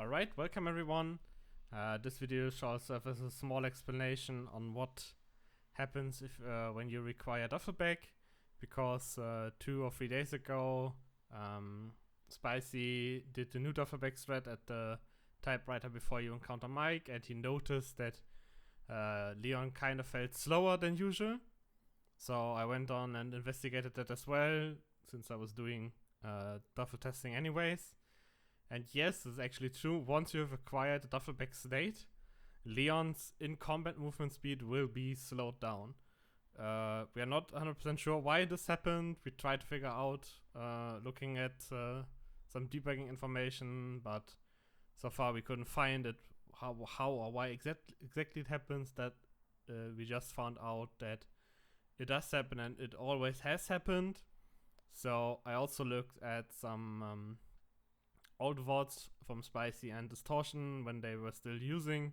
Alright, welcome everyone. This video shows us a small explanation on what happens if when you require Duffel bag, because 2 or 3 days ago Spicy did the new Duffel bag thread at the typewriter before you encounter Mike, and he noticed that Leon kind of felt slower than usual. So I went on and investigated that as well, since I was doing Duffel testing anyways. And yes, it's actually true. Once you have acquired the Duffel bag state, Leon's in-combat movement speed will be slowed down. We are not 100% sure why this happened. We tried to figure out looking at some debugging information, but so far we couldn't find it how or why exactly it happens. That we just found out that it does happen and it always has happened. So I also looked at some old VODs from Spicy and Distortion when they were still using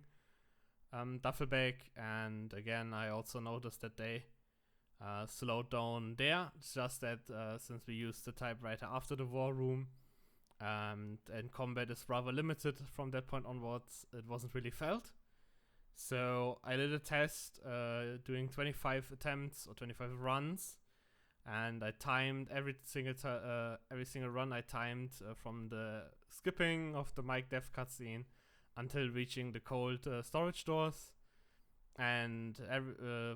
Duffel bag, and again I also noticed that they slowed down there. It's just that since we used the typewriter after the war room and combat is rather limited from that point onwards, it wasn't really felt. So I did a test doing 25 attempts or 25 runs, and I timed every single run. I timed from the skipping of the Mike Dev cutscene until reaching the cold storage doors. And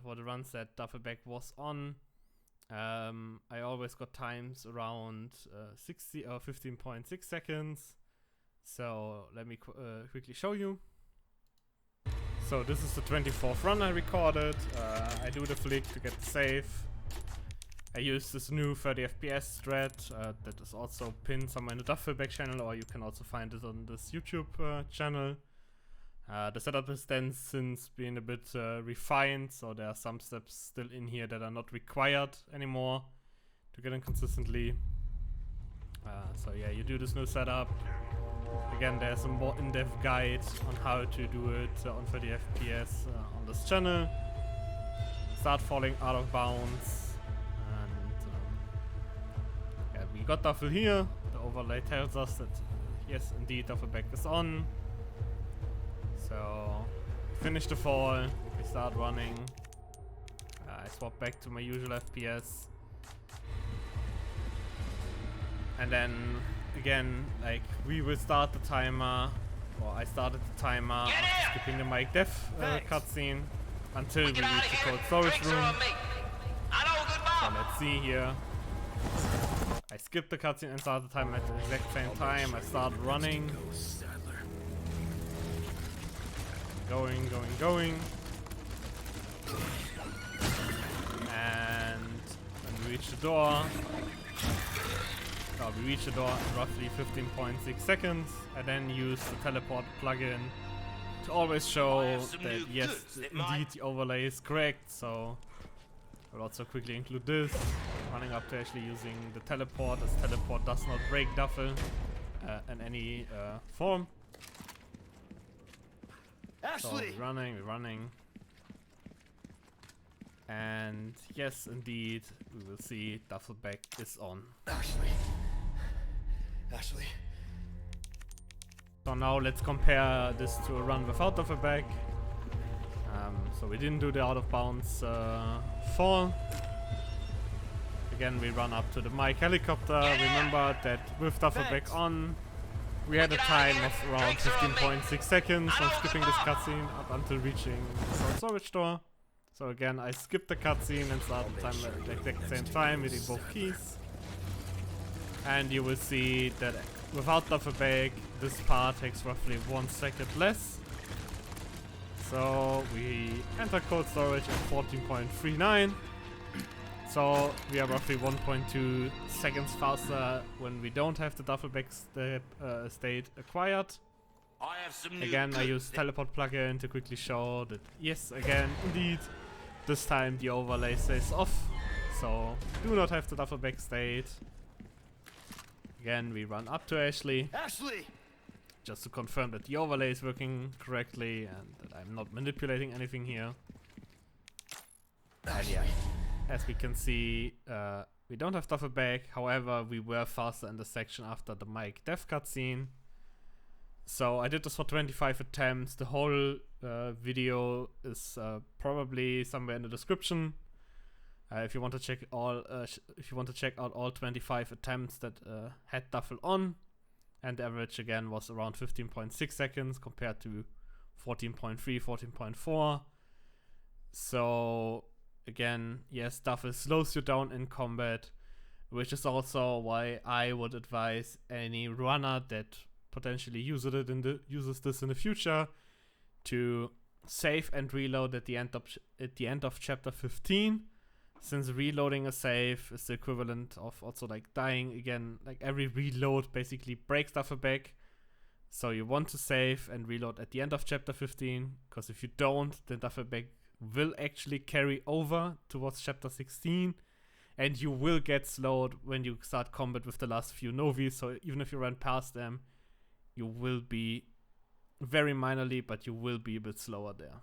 for the runs that Duffel bag was on, I always got times around 60 or 15.6 seconds. So let me quickly show you. So this is the 24th run I recorded. I do the flick to get the save. I use this new 30 FPS thread that is also pinned somewhere in the Duffel bag channel, or you can also find it on this YouTube channel. The setup is then since been a bit refined, so there are some steps still in here that are not required anymore to get in consistently. So yeah, you do this new setup. Again, there's a more in-depth guide on how to do it on 30 FPS on this channel. Start falling out of bounds. We got Duffel here. The overlay tells us that yes, indeed, Duffel bag is on. So finish the fall. We start running. I swap back to my usual FPS, and then again, like, we will start the timer, or I started the timer after skipping the Mike Dev cutscene until we reach the cold storage room. So let's see here. I skipped the cutscene and started the timer at the exact same time. I started running. Going. And when we reach the door, we reach the door in roughly 15.6 seconds. I then use the teleport plugin to always show that yes, indeed the overlay is correct. So I'll also quickly include this, running up to actually using the teleport, as teleport does not break Duffel in any form. So we're running. And yes, indeed, we will see Duffel bag is on. Ashley. So now let's compare this to a run without Duffel bag. So we didn't do the out of bounds fall. Again, we run up to the Mike helicopter. Remember that with Duffel bag on, we had a time of around 15.6 seconds from skipping this cutscene up until reaching the cold storage door. So again, I skipped the cutscene and started the timer at the exact same time, hitting both keys. And you will see that without Duffel bag, this part takes roughly 1 second less. So we enter cold storage at 14.39. So we are roughly 1.2 seconds faster when we don't have the Duffel bag state acquired. Again, I use teleport plugin to quickly show that yes, again, indeed, this time the overlay stays off. So do not have the Duffel bag state. Again, we run up to Ashley. Just to confirm that the overlay is working correctly and that I'm not manipulating anything here. And yeah, as we can see, we don't have Duffel bag. However, we were faster in the section after the Mike Dev cutscene. So I did this for 25 attempts. The whole video is probably somewhere in the description. If you want to check out all 25 attempts that had Duffel on, and the average again was around 15.6 seconds compared to 14.3, 14.4. So again, yes, Duffel slows you down in combat, which is also why I would advise any runner that potentially uses this in the future to save and reload at the end of chapter 15, since reloading a save is the equivalent of also like dying again. Like every reload basically breaks Duffel back. So you want to save and reload at the end of chapter 15, because if you don't, then Duffel back will actually carry over towards chapter 16, and you will get slowed when you start combat with the last few novies. So even if you run past them, you will be very minorly, but you will be a bit slower there.